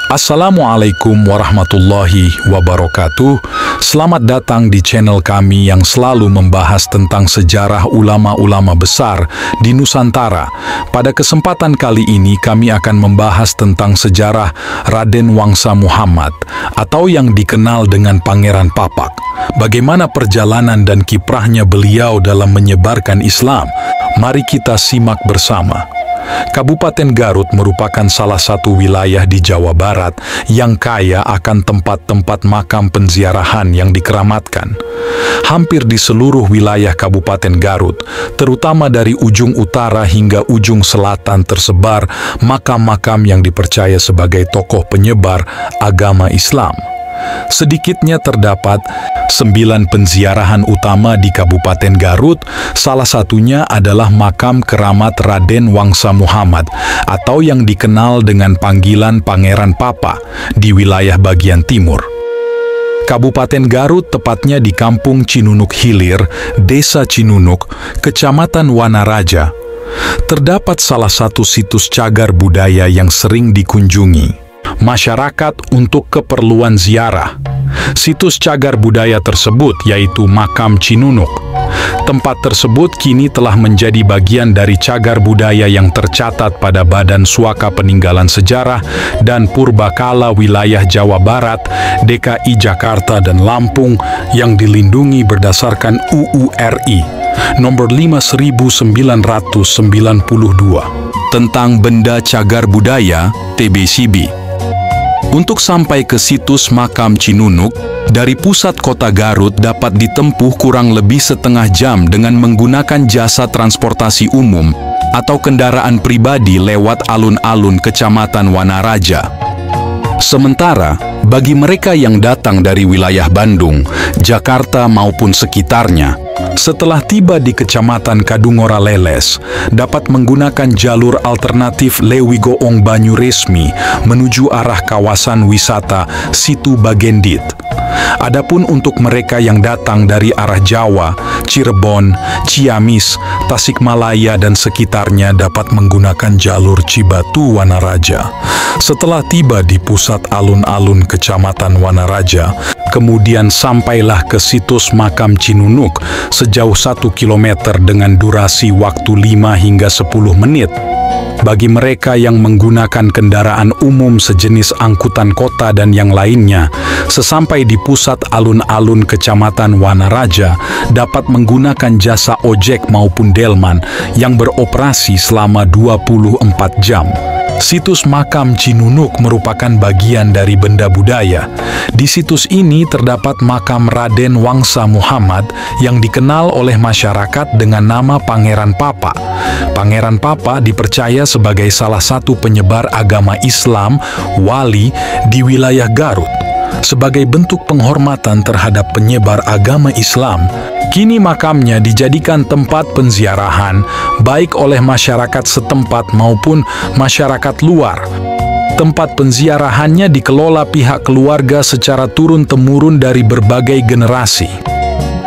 Assalamualaikum warahmatullahi wabarakatuh. Selamat datang di channel kami yang selalu membahas tentang sejarah ulama-ulama besar di Nusantara. Pada kesempatan kali ini kami akan membahas tentang sejarah Raden Wangsa Muhammad atau yang dikenal dengan Pangeran Papak. Bagaimana perjalanan dan kiprahnya beliau dalam menyebarkan Islam? Mari kita simak bersama. Kabupaten Garut merupakan salah satu wilayah di Jawa Barat yang kaya akan tempat-tempat makam penziarahan yang dikeramatkan. Hampir di seluruh wilayah Kabupaten Garut, terutama dari ujung utara hingga ujung selatan tersebar makam-makam yang dipercaya sebagai tokoh penyebar agama Islam. Sedikitnya terdapat 9 penziarahan utama di Kabupaten Garut, salah satunya adalah makam keramat Raden Wangsa Muhammad atau yang dikenal dengan panggilan Pangeran Papa di wilayah bagian timur. Kabupaten Garut, tepatnya di Kampung Cinunuk Hilir, Desa Cinunuk, Kecamatan Wanaraja, terdapat salah satu situs cagar budaya yang sering dikunjungi masyarakat untuk keperluan ziarah. Situs cagar budaya tersebut yaitu Makam Cinunuk. Tempat tersebut kini telah menjadi bagian dari cagar budaya yang tercatat pada Badan Suaka Peninggalan Sejarah dan Purbakala Wilayah Jawa Barat, DKI Jakarta dan Lampung yang dilindungi berdasarkan UU RI nomor 5.992 tentang Benda Cagar Budaya TBCB. Untuk sampai ke situs Makam Cinunuk, dari pusat kota Garut dapat ditempuh kurang lebih setengah jam dengan menggunakan jasa transportasi umum atau kendaraan pribadi lewat alun-alun Kecamatan Wanaraja. Sementara, bagi mereka yang datang dari wilayah Bandung, Jakarta maupun sekitarnya, setelah tiba di Kecamatan Kadungora Leles, dapat menggunakan jalur alternatif Lewigoong Banyuresmi menuju arah kawasan wisata Situ Bagendit. Adapun untuk mereka yang datang dari arah Jawa, Cirebon, Ciamis, Tasikmalaya dan sekitarnya dapat menggunakan jalur Cibatu Wanaraja. Setelah tiba di pusat alun-alun Kecamatan Wanaraja, kemudian sampailah ke situs Makam Cinunuk sejauh 1 km dengan durasi waktu 5 hingga 10 menit. Bagi mereka yang menggunakan kendaraan umum sejenis angkutan kota dan yang lainnya, sesampai di pusat alun-alun Kecamatan Wanaraja dapat menggunakan jasa ojek maupun delman yang beroperasi selama 24 jam. Situs Makam Cinunuk merupakan bagian dari benda budaya. Di situs ini terdapat makam Raden Wangsa Muhammad yang dikenal oleh masyarakat dengan nama Pangeran Papa. Pangeran Papa dipercaya sebagai salah satu penyebar agama Islam wali di wilayah Garut. Sebagai bentuk penghormatan terhadap penyebar agama Islam, kini makamnya dijadikan tempat penziarahan baik oleh masyarakat setempat maupun masyarakat luar. Tempat penziarahannya dikelola pihak keluarga secara turun-temurun dari berbagai generasi.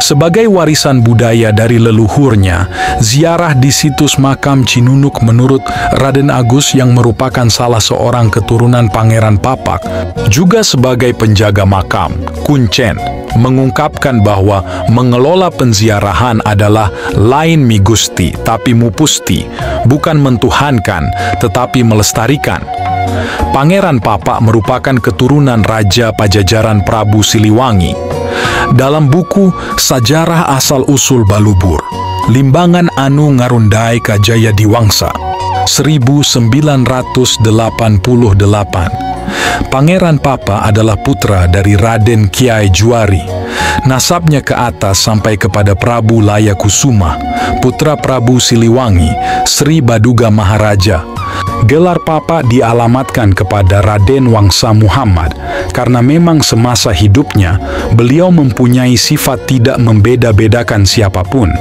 Sebagai warisan budaya dari leluhurnya, ziarah di situs Makam Cinunuk menurut Raden Agus yang merupakan salah seorang keturunan Pangeran Papak, juga sebagai penjaga makam, kuncen, mengungkapkan bahwa mengelola penziarahan adalah lain migusti tapi mupusti, bukan mentuhankan tetapi melestarikan. Pangeran Papak merupakan keturunan Raja Pajajaran Prabu Siliwangi. Dalam buku Sajarah Asal-Usul Balubur, Limbangan Anu Ngarundai Kajaya Diwangsa, 1988, Pangeran Papa adalah putra dari Raden Kiai Juari. Nasabnya ke atas sampai kepada Prabu Layakusuma, putra Prabu Siliwangi, Sri Baduga Maharaja. Gelar Papa dialamatkan kepada Raden Wangsa Muhammad karena memang semasa hidupnya beliau mempunyai sifat tidak membeda-bedakan siapapun.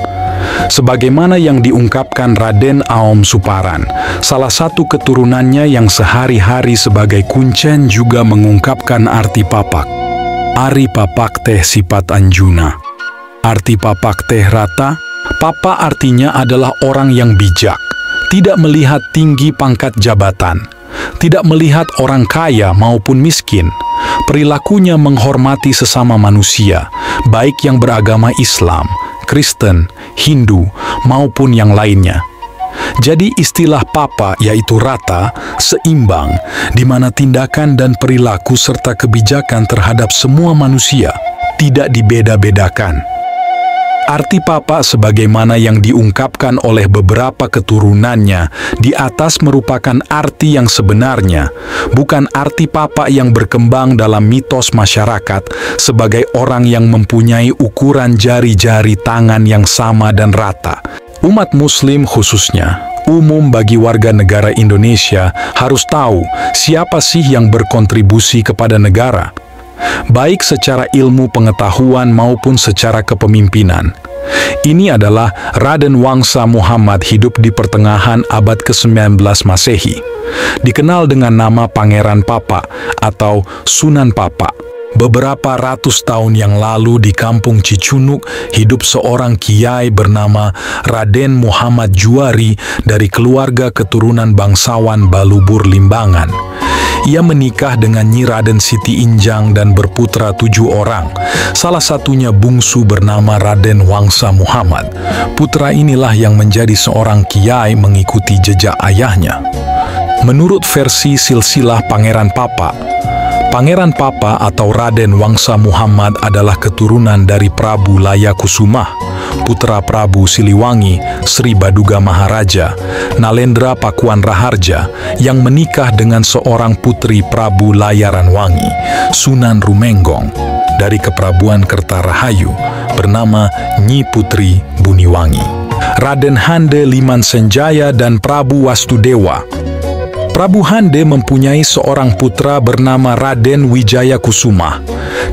Sebagaimana yang diungkapkan Raden Aom Suparan, salah satu keturunannya yang sehari-hari sebagai kuncen juga mengungkapkan arti papak. Ari papak teh sifat anjuna. Arti papak teh rata, papa artinya adalah orang yang bijak, tidak melihat tinggi pangkat jabatan. tidak melihat orang kaya maupun miskin. Perilakunya menghormati sesama manusia, baik yang beragama Islam, Kristen, Hindu, maupun yang lainnya. Jadi istilah Papa yaitu rata, seimbang, di mana tindakan dan perilaku serta kebijakan terhadap semua manusia tidak dibeda-bedakan. Arti Papa sebagaimana yang diungkapkan oleh beberapa keturunannya di atas merupakan arti yang sebenarnya, bukan arti Papa yang berkembang dalam mitos masyarakat sebagai orang yang mempunyai ukuran jari-jari tangan yang sama dan rata. Umat Muslim khususnya, umum bagi warga negara Indonesia harus tahu siapa sih yang berkontribusi kepada negara, baik secara ilmu pengetahuan maupun secara kepemimpinan. Ini adalah Raden Wangsa Muhammad, hidup di pertengahan abad ke-19 Masehi. Dikenal dengan nama Pangeran Papa atau Sunan Papa. Beberapa ratus tahun yang lalu di kampung Cicunuk hidup seorang kiai bernama Raden Muhammad Juwari dari keluarga keturunan bangsawan Balubur Limbangan. Ia menikah dengan Nyi Raden Siti Injang dan berputra 7 orang. Salah satunya bungsu bernama Raden Wangsa Muhammad. Putra inilah yang menjadi seorang kiai mengikuti jejak ayahnya. Menurut versi silsilah Pangeran Papa, Pangeran Papa atau Raden Wangsa Muhammad adalah keturunan dari Prabu Layakusumah, putra Prabu Siliwangi, Sri Baduga Maharaja, Nalendra Pakuan Raharja, yang menikah dengan seorang putri Prabu Layaranwangi, Sunan Rumenggong, dari Keprabuan Kertarahayu, bernama Nyi Putri Buniwangi. Raden Hande Liman Senjaya dan Prabu Wastudewa. Prabu Hande mempunyai seorang putra bernama Raden Wijaya Kusuma,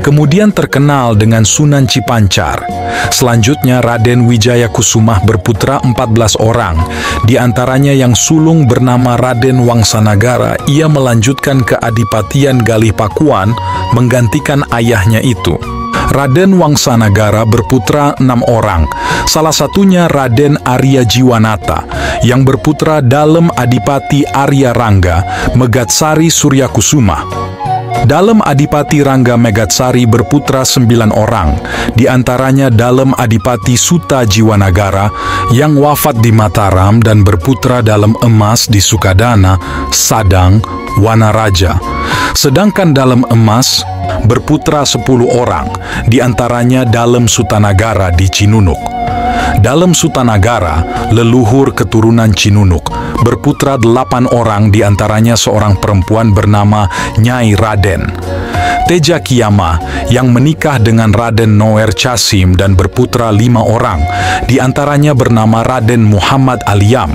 kemudian terkenal dengan Sunan Cipancar. Selanjutnya Raden Wijaya Kusuma berputra 14 orang, di antaranya yang sulung bernama Raden Wangsanagara. Ia melanjutkan keadipatian Galih Pakuan menggantikan ayahnya itu. Raden Wangsanagara berputra 6 orang, salah satunya Raden Arya Jiwanata, yang berputra Dalem Adipati Arya Rangga Megatsari Suryakusuma. Dalem Adipati Rangga Megatsari berputra 9 orang, di antaranya Dalem Adipati Suta Jiwanagara yang wafat di Mataram dan berputra Dalem Emas di Sukadana, Sadang, Wanaraja. Sedangkan Dalem Emas berputra 10 orang, di antaranya Dalem Sutanagara di Cinunuk. Dalem Sutanagara, leluhur keturunan Cinunuk, berputra 8 orang, di antaranya seorang perempuan bernama Nyai Raden. Teja Kiyama yang menikah dengan Raden Noer Casim dan berputra 5 orang, di antaranya bernama Raden Muhammad Aliyam.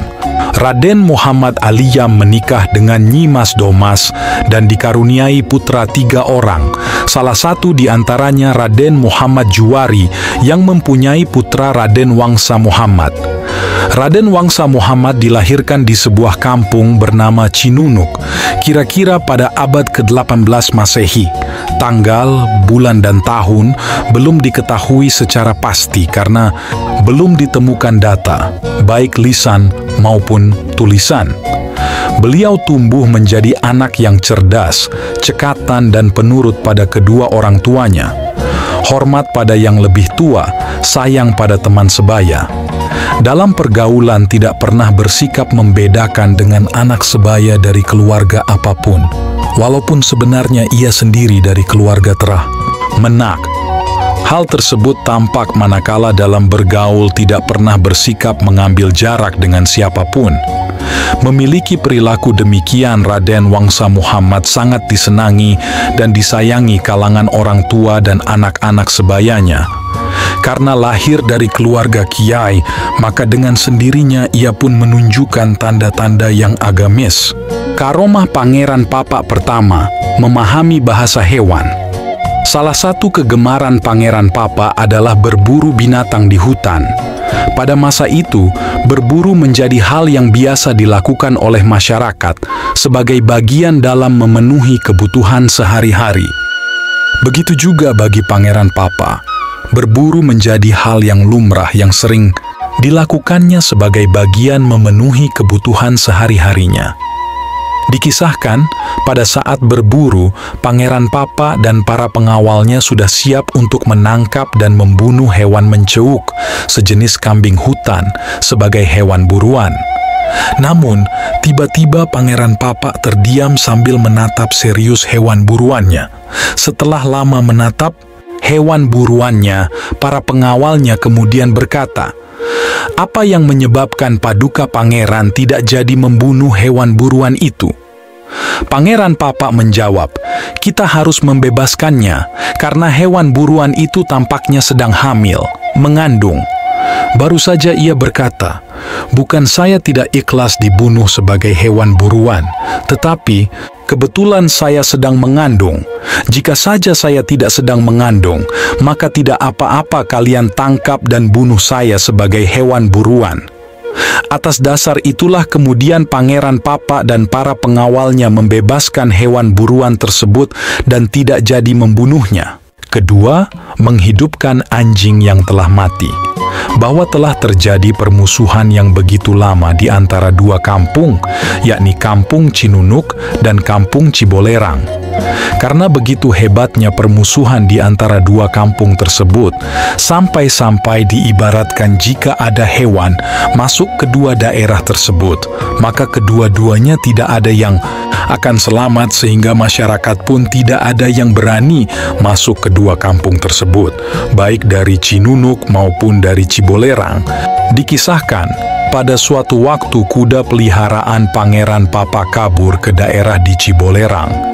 Raden Muhammad Aliyam menikah dengan Nyi Mas Domas dan dikaruniai putra 3 orang, salah satu di antaranya Raden Muhammad Juwari yang mempunyai putra Raden Wangsa Muhammad. Raden Wangsa Muhammad dilahirkan di sebuah kampung bernama Cinunuk, kira-kira pada abad ke-18 Masehi. Tanggal, bulan, dan tahun belum diketahui secara pasti karena belum ditemukan data, baik lisan maupun tulisan. Beliau tumbuh menjadi anak yang cerdas, cekatan, dan penurut pada kedua orang tuanya. Hormat pada yang lebih tua, sayang pada teman sebaya. Dalam pergaulan tidak pernah bersikap membedakan dengan anak sebaya dari keluarga apapun, walaupun sebenarnya ia sendiri dari keluarga terah menak. Hal tersebut tampak manakala dalam bergaul tidak pernah bersikap mengambil jarak dengan siapapun. Memiliki perilaku demikian, Raden Wangsa Muhammad sangat disenangi dan disayangi kalangan orang tua dan anak-anak sebayanya. Karena lahir dari keluarga kiai, maka dengan sendirinya ia pun menunjukkan tanda-tanda yang agamis. Karomah Pangeran Papa pertama, memahami bahasa hewan. Salah satu kegemaran Pangeran Papa adalah berburu binatang di hutan. Pada masa itu, berburu menjadi hal yang biasa dilakukan oleh masyarakat sebagai bagian dalam memenuhi kebutuhan sehari-hari. Begitu juga bagi Pangeran Papa, berburu menjadi hal yang lumrah yang sering dilakukannya sebagai bagian memenuhi kebutuhan sehari-harinya. Dikisahkan, pada saat berburu, Pangeran Papa dan para pengawalnya sudah siap untuk menangkap dan membunuh hewan menceuk, sejenis kambing hutan, sebagai hewan buruan. Namun, tiba-tiba Pangeran Papa terdiam sambil menatap serius hewan buruannya. Setelah lama menatap hewan buruannya, para pengawalnya kemudian berkata, "Apa yang menyebabkan Paduka Pangeran tidak jadi membunuh hewan buruan itu?" Pangeran Papa menjawab, "Kita harus membebaskannya karena hewan buruan itu tampaknya sedang hamil, mengandung." Baru saja ia berkata, "Bukan saya tidak ikhlas dibunuh sebagai hewan buruan, tetapi kebetulan saya sedang mengandung. Jika saja saya tidak sedang mengandung, maka tidak apa-apa kalian tangkap dan bunuh saya sebagai hewan buruan." Atas dasar itulah kemudian Pangeran Papa dan para pengawalnya membebaskan hewan buruan tersebut dan tidak jadi membunuhnya. Kedua, menghidupkan anjing yang telah mati. Bahwa telah terjadi permusuhan yang begitu lama di antara dua kampung, yakni Kampung Cinunuk dan Kampung Cibolerang. Karena begitu hebatnya permusuhan di antara dua kampung tersebut, sampai-sampai diibaratkan jika ada hewan masuk ke dua daerah tersebut, maka kedua-duanya tidak ada yang akan selamat sehingga masyarakat pun tidak ada yang berani masuk ke dua kampung tersebut, baik dari Cinunuk maupun dari Cibolerang. Dikisahkan, pada suatu waktu kuda peliharaan Pangeran Papa kabur ke daerah di Cibolerang.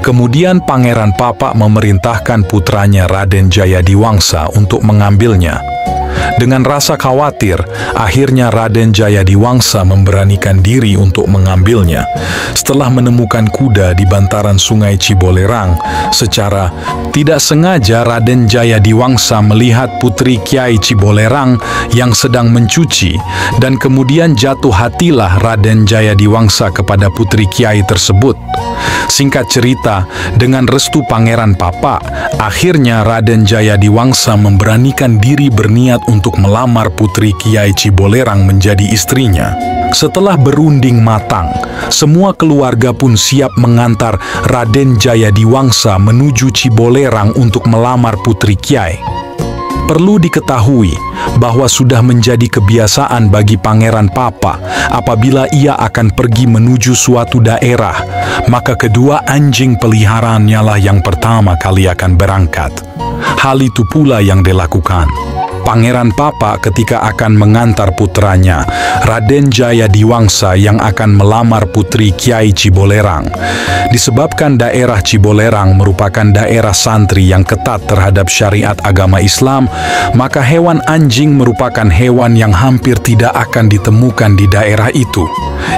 Kemudian Pangeran Papa memerintahkan putranya Raden Jayadiwangsa untuk mengambilnya. Dengan rasa khawatir, akhirnya Raden Jayadiwangsa memberanikan diri untuk mengambilnya. Setelah menemukan kuda di bantaran sungai Cibolerang, secara tidak sengaja Raden Jayadiwangsa melihat putri Kiai Cibolerang yang sedang mencuci, dan kemudian jatuh hatilah Raden Jayadiwangsa kepada putri Kiai tersebut. Singkat cerita, dengan restu Pangeran Papa, akhirnya Raden Jayadiwangsa memberanikan diri berniat untuk melamar putri Kiai Cibolerang menjadi istrinya. Setelah berunding matang, semua keluarga pun siap mengantar Raden Jayadiwangsa menuju Cibolerang untuk melamar putri Kiai. Perlu diketahui bahwa sudah menjadi kebiasaan bagi Pangeran Papa apabila ia akan pergi menuju suatu daerah, maka kedua anjing peliharaannya lah yang pertama kali akan berangkat. Hal itu pula yang dilakukan Pangeran Papa ketika akan mengantar putranya, Raden Jayadiwangsa, yang akan melamar putri Kiai Cibolerang. Disebabkan daerah Cibolerang merupakan daerah santri yang ketat terhadap syariat agama Islam, maka hewan anjing merupakan hewan yang hampir tidak akan ditemukan di daerah itu.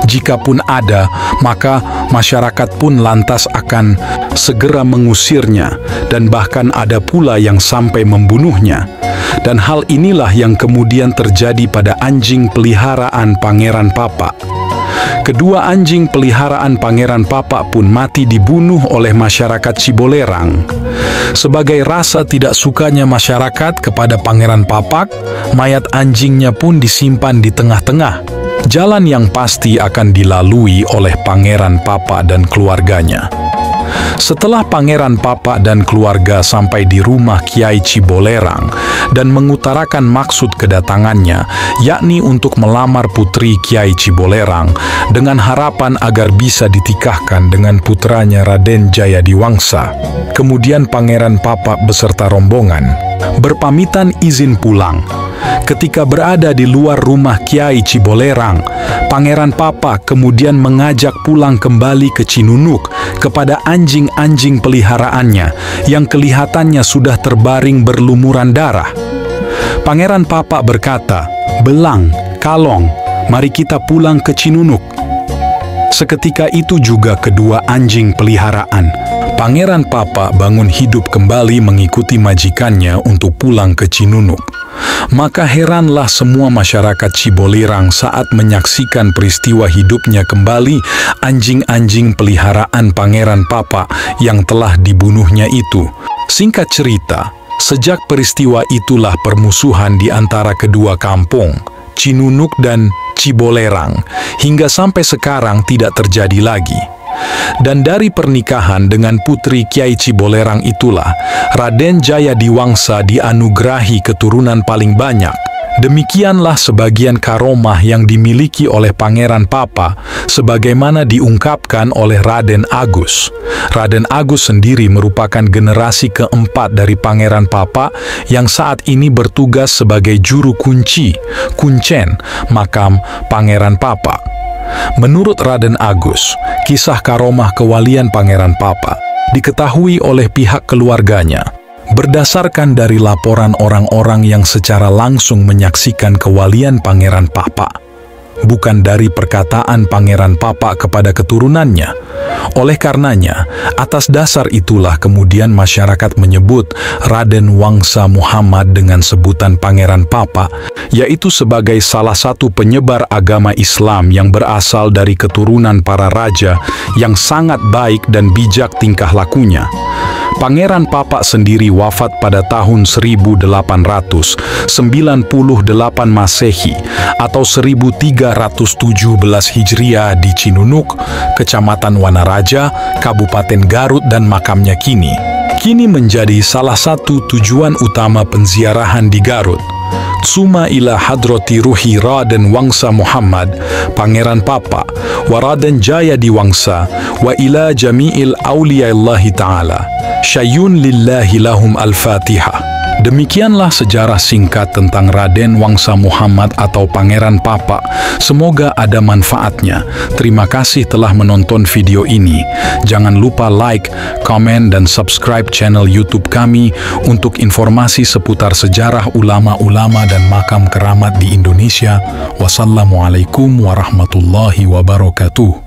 Jikapun ada, maka masyarakat pun lantas akan segera mengusirnya, dan bahkan ada pula yang sampai membunuhnya. Dan hal inilah yang kemudian terjadi pada anjing peliharaan Pangeran Papa. Kedua anjing peliharaan Pangeran Papa pun mati dibunuh oleh masyarakat Cibolerang. Sebagai rasa tidak sukanya masyarakat kepada Pangeran Papa, mayat anjingnya pun disimpan di tengah-tengah jalan yang pasti akan dilalui oleh Pangeran Papa dan keluarganya. Setelah Pangeran Papa dan keluarga sampai di rumah Kiai Cibolerang dan mengutarakan maksud kedatangannya, yakni untuk melamar putri Kiai Cibolerang dengan harapan agar bisa ditikahkan dengan putranya Raden Jayadiwangsa. Kemudian Pangeran Papa beserta rombongan berpamitan izin pulang. Ketika berada di luar rumah Kiai Cibolerang, Pangeran Papa kemudian mengajak pulang kembali ke Cinunuk kepada anjing-anjing peliharaannya yang kelihatannya sudah terbaring berlumuran darah. Pangeran Papa berkata, "Belang, Kalong, mari kita pulang ke Cinunuk." Seketika itu juga kedua anjing peliharaan Pangeran Papa bangun hidup kembali mengikuti majikannya untuk pulang ke Cinunuk. Maka heranlah semua masyarakat Cibolerang saat menyaksikan peristiwa hidupnya kembali anjing-anjing peliharaan Pangeran Papa yang telah dibunuhnya itu. Singkat cerita, sejak peristiwa itulah permusuhan di antara kedua kampung, Cinunuk dan Cibolerang, hingga sampai sekarang tidak terjadi lagi. Dan dari pernikahan dengan putri Kiai Cibolerang itulah Raden Jayadiwangsa dianugerahi keturunan paling banyak. Demikianlah sebagian karomah yang dimiliki oleh Pangeran Papa, sebagaimana diungkapkan oleh Raden Agus. Raden Agus sendiri merupakan generasi keempat dari Pangeran Papa yang saat ini bertugas sebagai juru kunci, kuncen, makam Pangeran Papa. Menurut Raden Agus, kisah karomah kewalian Pangeran Papa diketahui oleh pihak keluarganya berdasarkan dari laporan orang-orang yang secara langsung menyaksikan kewalian Pangeran Papa, bukan dari perkataan Pangeran Papa kepada keturunannya. Oleh karenanya, atas dasar itulah kemudian masyarakat menyebut Raden Wangsa Muhammad dengan sebutan Pangeran Papa, yaitu sebagai salah satu penyebar agama Islam yang berasal dari keturunan para raja yang sangat baik dan bijak tingkah lakunya. Pangeran Papa sendiri wafat pada tahun 1898 Masehi atau 1317 Hijriah di Cinunuk, Kecamatan Wanaraja, Kabupaten Garut, dan makamnya kini menjadi salah satu tujuan utama penziarahan di Garut. Suma ila hadrati ruhi Raden Wangsa Muhammad, Pangeran Papa, wa Raden Jayadiwangsa, wa ila jami'il awliya'illahi ta'ala. Syayun lillahi lahum al-Fatihah. Demikianlah sejarah singkat tentang Raden Wangsa Muhammad atau Pangeran Papa. Semoga ada manfaatnya. Terima kasih telah menonton video ini. Jangan lupa like, komen, dan subscribe channel YouTube kami untuk informasi seputar sejarah ulama-ulama dan makam keramat di Indonesia. Wassalamualaikum warahmatullahi wabarakatuh.